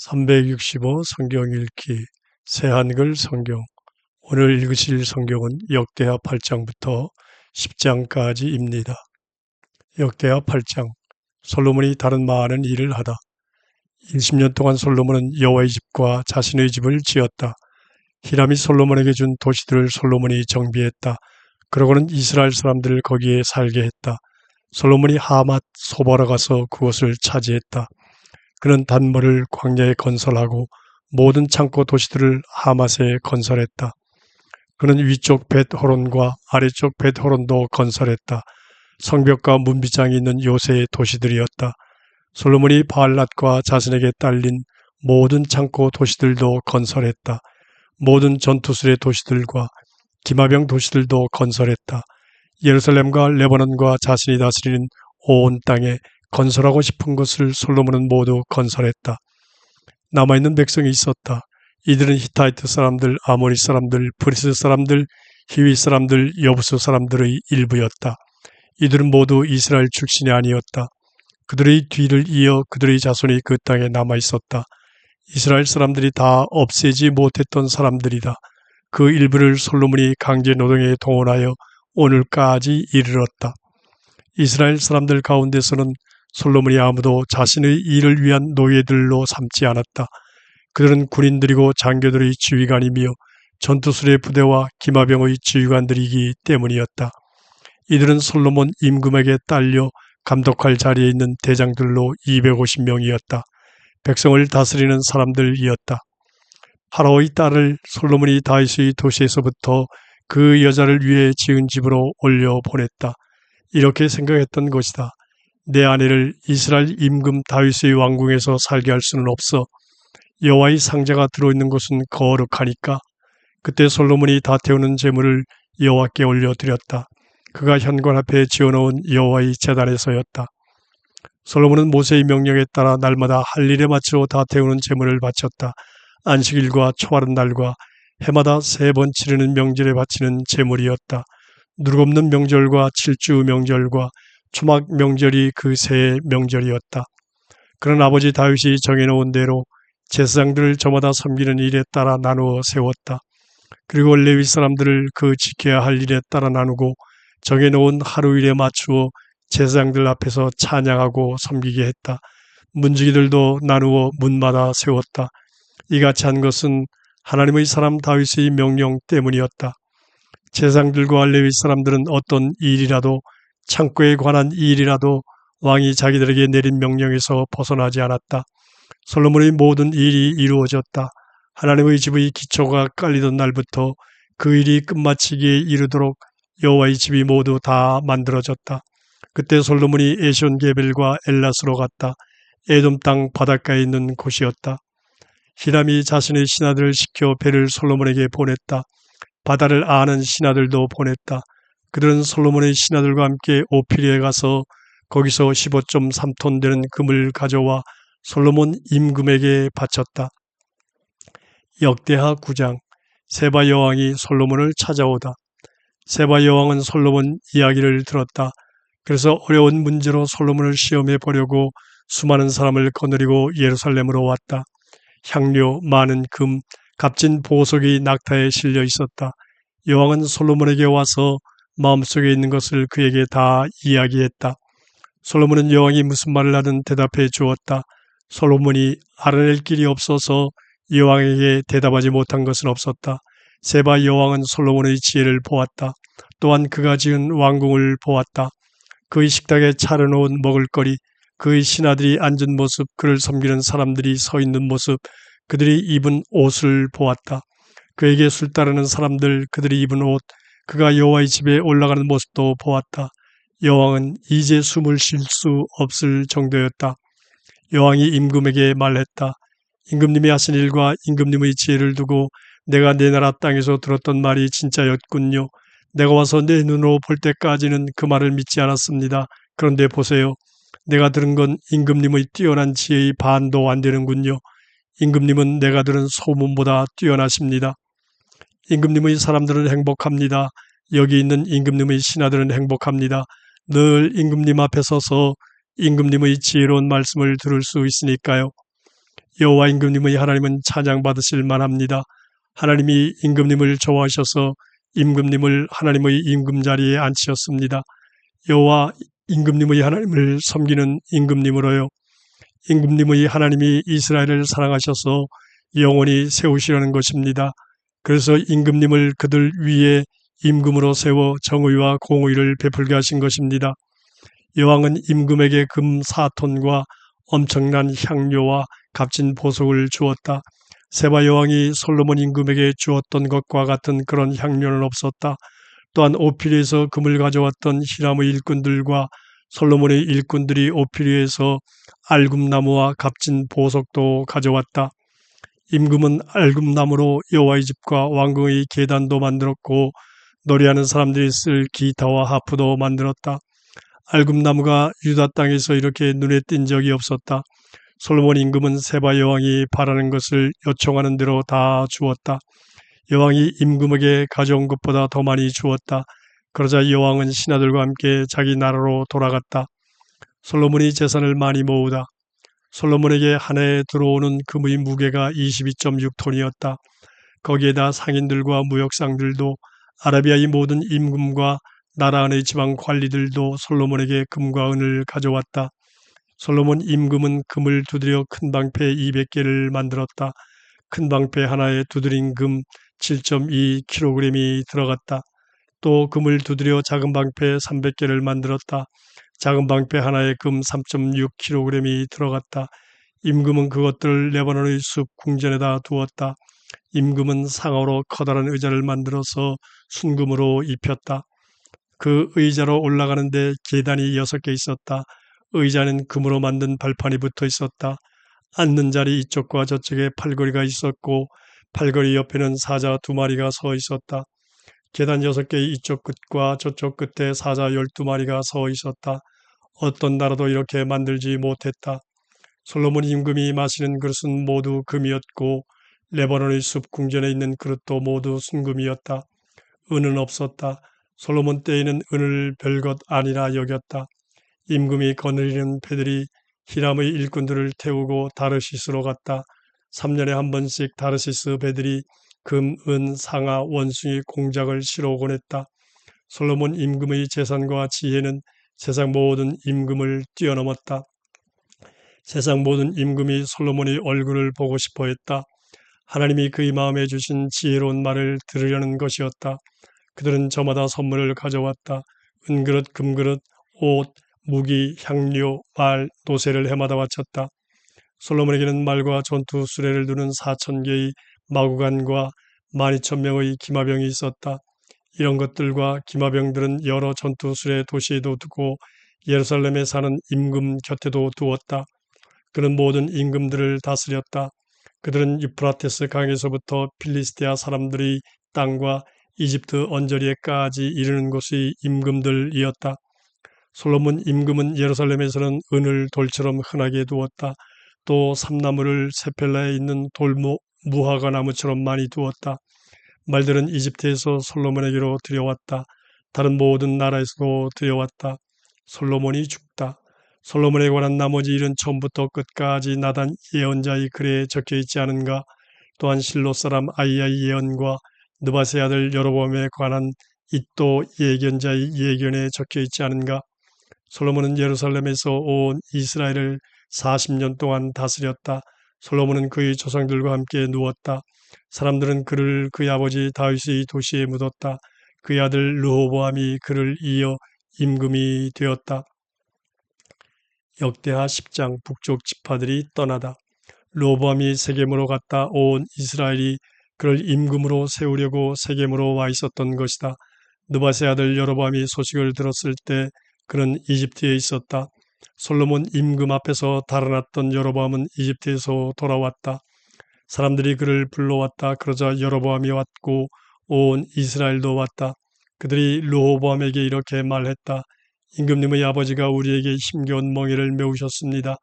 365 성경 읽기 새한글 성경. 오늘 읽으실 성경은 역대하 8장부터 10장까지입니다. 역대하 8장. 솔로몬이 다른 많은 일을 하다. 20년 동안 솔로몬은 여호와의 집과 자신의 집을 지었다. 히람이 솔로몬에게 준 도시들을 솔로몬이 정비했다. 그러고는 이스라엘 사람들을 거기에 살게 했다. 솔로몬이 하맛 소바로 가서 그곳을 차지했다. 그는 단모를 광야에 건설하고 모든 창고 도시들을 하맛에 건설했다. 그는 위쪽 벳호론과 아래쪽 벳호론도 건설했다. 성벽과 문비장이 있는 요새의 도시들이었다. 솔로몬이 바알랏과 자신에게 딸린 모든 창고 도시들도 건설했다. 모든 전투술의 도시들과 기마병 도시들도 건설했다. 예루살렘과 레바논과 자신이 다스리는 온 땅에 건설하고 싶은 것을 솔로몬은 모두 건설했다. 남아있는 백성이 있었다. 이들은 히타이트 사람들, 아모리 사람들, 브리스 사람들, 히위 사람들, 여부수 사람들의 일부였다. 이들은 모두 이스라엘 출신이 아니었다. 그들의 뒤를 이어 그들의 자손이 그 땅에 남아있었다. 이스라엘 사람들이 다 없애지 못했던 사람들이다. 그 일부를 솔로몬이 강제 노동에 동원하여 오늘까지 이르렀다. 이스라엘 사람들 가운데서는 솔로몬이 아무도 자신의 일을 위한 노예들로 삼지 않았다. 그들은 군인들이고 장교들의 지휘관이며 전투술의 부대와 기마병의 지휘관들이기 때문이었다. 이들은 솔로몬 임금에게 딸려 감독할 자리에 있는 대장들로 250명이었다. 백성을 다스리는 사람들이었다. 파라오의 딸을 솔로몬이 다윗의 도시에서부터 그 여자를 위해 지은 집으로 올려보냈다. 이렇게 생각했던 것이다. 내 아내를 이스라엘 임금 다윗의 왕궁에서 살게 할 수는 없어. 여호와의 상자가 들어있는 곳은 거룩하니까. 그때 솔로몬이 다 태우는 제물을 여호와께 올려드렸다. 그가 현관 앞에 지어놓은 여호와의 제단에서였다. 솔로몬은 모세의 명령에 따라 날마다 할 일에 맞춰 다 태우는 제물을 바쳤다. 안식일과 초하룻 날과 해마다 3번 치르는 명절에 바치는 제물이었다. 누룩없는 명절과 칠주 명절과 초막 명절이 그 세 명절이었다. 그런 아버지 다윗이 정해놓은 대로 제사장들을 저마다 섬기는 일에 따라 나누어 세웠다. 그리고 레위 사람들을 그 지켜야 할 일에 따라 나누고 정해놓은 하루일에 맞추어 제사장들 앞에서 찬양하고 섬기게 했다. 문지기들도 나누어 문마다 세웠다. 이같이 한 것은 하나님의 사람 다윗의 명령 때문이었다. 제사장들과 레위 사람들은 어떤 일이라도 창고에 관한 일이라도 왕이 자기들에게 내린 명령에서 벗어나지 않았다. 솔로몬의 모든 일이 이루어졌다. 하나님의 집의 기초가 깔리던 날부터 그 일이 끝마치기에 이르도록 여호와의 집이 모두 다 만들어졌다. 그때 솔로몬이 에시온게벨과 엘라스로 갔다. 에돔 땅 바닷가에 있는 곳이었다. 히람이 자신의 신하들을 시켜 배를 솔로몬에게 보냈다. 바다를 아는 신하들도 보냈다. 그들은 솔로몬의 신하들과 함께 오피리에 가서 거기서 15.3톤 되는 금을 가져와 솔로몬 임금에게 바쳤다. 역대하 9장. 세바 여왕이 솔로몬을 찾아오다. 세바 여왕은 솔로몬 이야기를 들었다. 그래서 어려운 문제로 솔로몬을 시험해 보려고 수많은 사람을 거느리고 예루살렘으로 왔다. 향료, 많은 금, 값진 보석이 낙타에 실려 있었다. 여왕은 솔로몬에게 와서 마음속에 있는 것을 그에게 다 이야기했다. 솔로몬은 여왕이 무슨 말을 하든 대답해 주었다. 솔로몬이 알아낼 길이 없어서 여왕에게 대답하지 못한 것은 없었다. 세바 여왕은 솔로몬의 지혜를 보았다. 또한 그가 지은 왕궁을 보았다. 그의 식탁에 차려놓은 먹을거리, 그의 신하들이 앉은 모습, 그를 섬기는 사람들이 서 있는 모습, 그들이 입은 옷을 보았다. 그에게 술 따르는 사람들, 그들이 입은 옷, 그가 여호와의 집에 올라가는 모습도 보았다. 여왕은 이제 숨을 쉴 수 없을 정도였다. 여왕이 임금에게 말했다. 임금님이 하신 일과 임금님의 지혜를 두고 내가 내 나라 땅에서 들었던 말이 진짜였군요. 내가 와서 내 눈으로 볼 때까지는 그 말을 믿지 않았습니다. 그런데 보세요. 내가 들은 건 임금님의 뛰어난 지혜의 반도 안 되는군요. 임금님은 내가 들은 소문보다 뛰어나십니다. 임금님의 사람들은 행복합니다. 여기 있는 임금님의 신하들은 행복합니다. 늘 임금님 앞에 서서 임금님의 지혜로운 말씀을 들을 수 있으니까요. 여호와 임금님의 하나님은 찬양받으실 만합니다. 하나님이 임금님을 좋아하셔서 임금님을 하나님의 임금 자리에 앉히셨습니다. 여호와 임금님의 하나님을 섬기는 임금님으로요. 임금님의 하나님이 이스라엘을 사랑하셔서 영원히 세우시려는 것입니다. 그래서 임금님을 그들 위에 임금으로 세워 정의와 공의를 베풀게 하신 것입니다. 여왕은 임금에게 금 4톤과 엄청난 향료와 값진 보석을 주었다. 세바 여왕이 솔로몬 임금에게 주었던 것과 같은 그런 향료는 없었다. 또한 오피리에서 금을 가져왔던 히람의 일꾼들과 솔로몬의 일꾼들이 오피리에서 알금나무와 값진 보석도 가져왔다. 임금은 알금나무로 여호와의 집과 왕궁의 계단도 만들었고 노래하는 사람들이 쓸 기타와 하프도 만들었다. 알금나무가 유다 땅에서 이렇게 눈에 띈 적이 없었다. 솔로몬 임금은 세바 여왕이 바라는 것을 요청하는 대로 다 주었다. 여왕이 임금에게 가져온 것보다 더 많이 주었다. 그러자 여왕은 신하들과 함께 자기 나라로 돌아갔다. 솔로몬이 재산을 많이 모으다. 솔로몬에게 한 해에 들어오는 금의 무게가 22.6톤이었다. 거기에다 상인들과 무역상들도 아라비아의 모든 임금과 나라 안의 지방 관리들도 솔로몬에게 금과 은을 가져왔다. 솔로몬 임금은 금을 두드려 큰 방패 200개를 만들었다. 큰 방패 하나에 두드린 금 7.2kg이 들어갔다. 또 금을 두드려 작은 방패 300개를 만들었다. 작은 방패 하나에 금 3.6kg이 들어갔다. 임금은 그것들을 레바논의 숲 궁전에다 두었다. 임금은 상어로 커다란 의자를 만들어서 순금으로 입혔다. 그 의자로 올라가는데 계단이 6개 있었다. 의자는 금으로 만든 발판이 붙어 있었다. 앉는 자리 이쪽과 저쪽에 팔걸이가 있었고 팔걸이 옆에는 사자 2마리가 서 있었다. 계단 6개의 이쪽 끝과 저쪽 끝에 사자 12마리가 서 있었다. 어떤 나라도 이렇게 만들지 못했다. 솔로몬 임금이 마시는 그릇은 모두 금이었고 레바논의 숲 궁전에 있는 그릇도 모두 순금이었다. 은은 없었다. 솔로몬 때에는 은을 별것 아니라 여겼다. 임금이 거느리는 배들이 히람의 일꾼들을 태우고 다르시스로 갔다. 3년에 한 번씩 다르시스 배들이 금, 은, 상아, 원숭이 공작을 실어오곤 했다. 솔로몬 임금의 재산과 지혜는 세상 모든 임금을 뛰어넘었다. 세상 모든 임금이 솔로몬의 얼굴을 보고 싶어 했다. 하나님이 그의 마음에 주신 지혜로운 말을 들으려는 것이었다. 그들은 저마다 선물을 가져왔다. 은그릇, 금그릇, 옷, 무기, 향료, 말, 노새를 해마다 바쳤다. 솔로몬에게는 말과 전투 수레를 두는 4,000개의 마구간과 12,000명의 기마병이 있었다. 이런 것들과 기마병들은 여러 전투 수레 도시에도 두고 예루살렘에 사는 임금 곁에도 두었다. 그는 모든 임금들을 다스렸다. 그들은 유프라테스 강에서부터 필리스티아 사람들의 땅과 이집트 언저리에까지 이르는 곳의 임금들이었다. 솔로몬 임금은 예루살렘에서는 은을 돌처럼 흔하게 두었다. 또 삼나무를 세펠라에 있는 무화과 나무처럼 많이 두었다. 말들은 이집트에서 솔로몬에게로 들여왔다. 다른 모든 나라에서도 들여왔다. 솔로몬이 죽다. 솔로몬에 관한 나머지 일은 처음부터 끝까지 나단 예언자의 글에 적혀 있지 않은가? 또한 실로 사람 아이야의 예언과 느바세 아들 여로보암에 관한 이또 예견자의 예견에 적혀 있지 않은가? 솔로몬은 예루살렘에서 온 이스라엘을 40년 동안 다스렸다. 솔로몬은 그의 조상들과 함께 누웠다. 사람들은 그를 그의 아버지 다윗의 도시에 묻었다. 그의 아들 르호보암이 그를 이어 임금이 되었다. 역대하 10장 북쪽 지파들이 떠나다. 르호보암이 세겜으로 갔다. 온 이스라엘이 그를 임금으로 세우려고 세겜으로 와 있었던 것이다. 느바세 아들 여로보암이 소식을 들었을 때 그는 이집트에 있었다. 솔로몬 임금 앞에서 달아났던 여로보암은 이집트에서 돌아왔다. 사람들이 그를 불러왔다. 그러자 여로보암이 왔고 온 이스라엘도 왔다. 그들이 르호보암에게 이렇게 말했다. 임금님의 아버지가 우리에게 힘겨운 멍에를 메우셨습니다.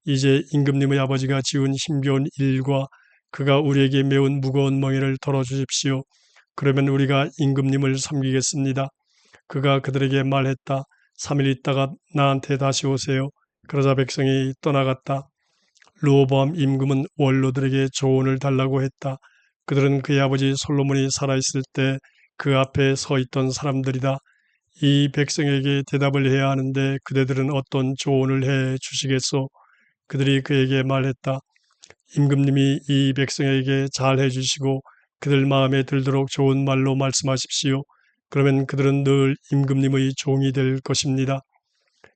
이제 임금님의 아버지가 지은 힘겨운 일과 그가 우리에게 메운 무거운 멍에를 덜어주십시오. 그러면 우리가 임금님을 섬기겠습니다. 그가 그들에게 말했다. 3일 있다가 나한테 다시 오세요. 그러자 백성이 떠나갔다. 르호보암 임금은 원로들에게 조언을 달라고 했다. 그들은 그의 아버지 솔로몬이 살아있을 때 그 앞에 서 있던 사람들이다. 이 백성에게 대답을 해야 하는데 그대들은 어떤 조언을 해 주시겠소? 그들이 그에게 말했다. 임금님이 이 백성에게 잘 해주시고 그들 마음에 들도록 좋은 말로 말씀하십시오. 그러면 그들은 늘 임금님의 종이 될 것입니다.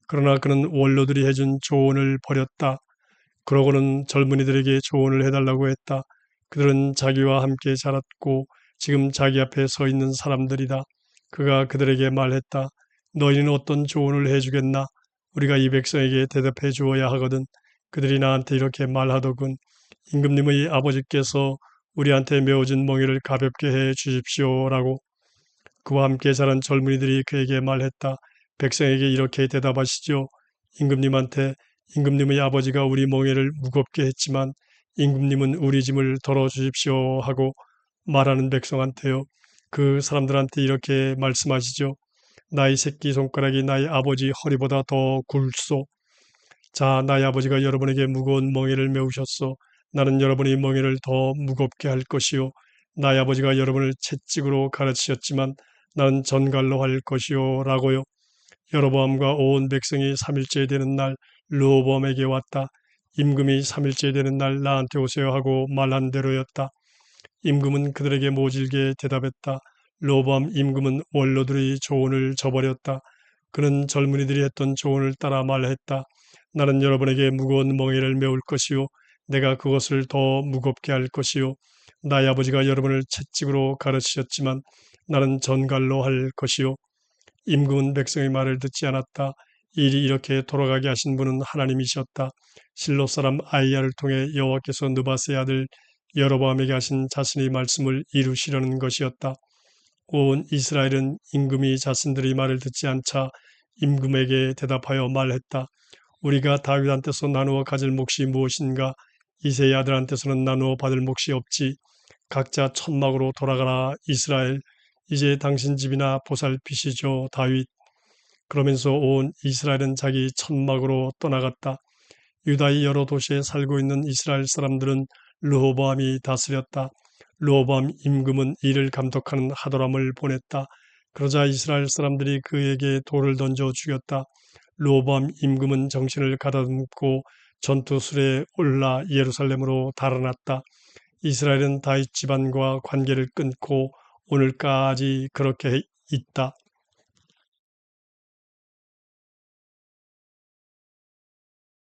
그러나 그는 원로들이 해준 조언을 버렸다. 그러고는 젊은이들에게 조언을 해달라고 했다. 그들은 자기와 함께 자랐고 지금 자기 앞에 서 있는 사람들이다. 그가 그들에게 말했다. 너희는 어떤 조언을 해주겠나? 우리가 이 백성에게 대답해 주어야 하거든. 그들이 나한테 이렇게 말하더군. 임금님의 아버지께서 우리한테 메어진 멍에를 가볍게 해 주십시오라고. 그와 함께 자란 젊은이들이 그에게 말했다. 백성에게 이렇게 대답하시죠. 임금님한테 임금님의 아버지가 우리 멍에를 무겁게 했지만 임금님은 우리 짐을 덜어주십시오 하고 말하는 백성한테요. 그 사람들한테 이렇게 말씀하시죠. 나의 새끼손가락이 나의 아버지 허리보다 더 굵소. 자, 나의 아버지가 여러분에게 무거운 멍에를 메우셨소. 나는 여러분의 멍에를 더 무겁게 할 것이요. 나의 아버지가 여러분을 채찍으로 가르치셨지만 나는 전갈로 할 것이요. 라고요. 여로보암과 온 백성이 3일째 되는 날 르호보암에게 왔다. 임금이 3일째 되는 날 나한테 오세요 하고 말한 대로였다. 임금은 그들에게 모질게 대답했다. 르호보암 임금은 원로들의 조언을 저버렸다. 그는 젊은이들이 했던 조언을 따라 말했다. 나는 여러분에게 무거운 멍에를 메울 것이요. 내가 그것을 더 무겁게 할 것이요. 나의 아버지가 여러분을 채찍으로 가르치셨지만 나는 전갈로 할 것이요. 임금은 백성의 말을 듣지 않았다. 일이 이렇게 돌아가게 하신 분은 하나님이셨다. 실로 사람 아이야를 통해 여호와께서 느바스의 아들 여로보암에게 하신 자신의 말씀을 이루시려는 것이었다. 온 이스라엘은 임금이 자신들의 말을 듣지 않자 임금에게 대답하여 말했다. 우리가 다윗한테서 나누어 가질 몫이 무엇인가? 이새의 아들한테서는 나누어 받을 몫이 없지. 각자 천막으로 돌아가라. 이스라엘, 이제 당신 집이나 보살피시죠. 다윗. 그러면서 온 이스라엘은 자기 천막으로 떠나갔다. 유다의 여러 도시에 살고 있는 이스라엘 사람들은 르호보암이 다스렸다. 르호보암 임금은 이를 감독하는 하도람을 보냈다. 그러자 이스라엘 사람들이 그에게 돌을 던져 죽였다. 르호보암 임금은 정신을 가다듬고 전투술에 올라 예루살렘으로 달아났다. 이스라엘은 다윗 집안과 관계를 끊고 오늘까지 그렇게 있다.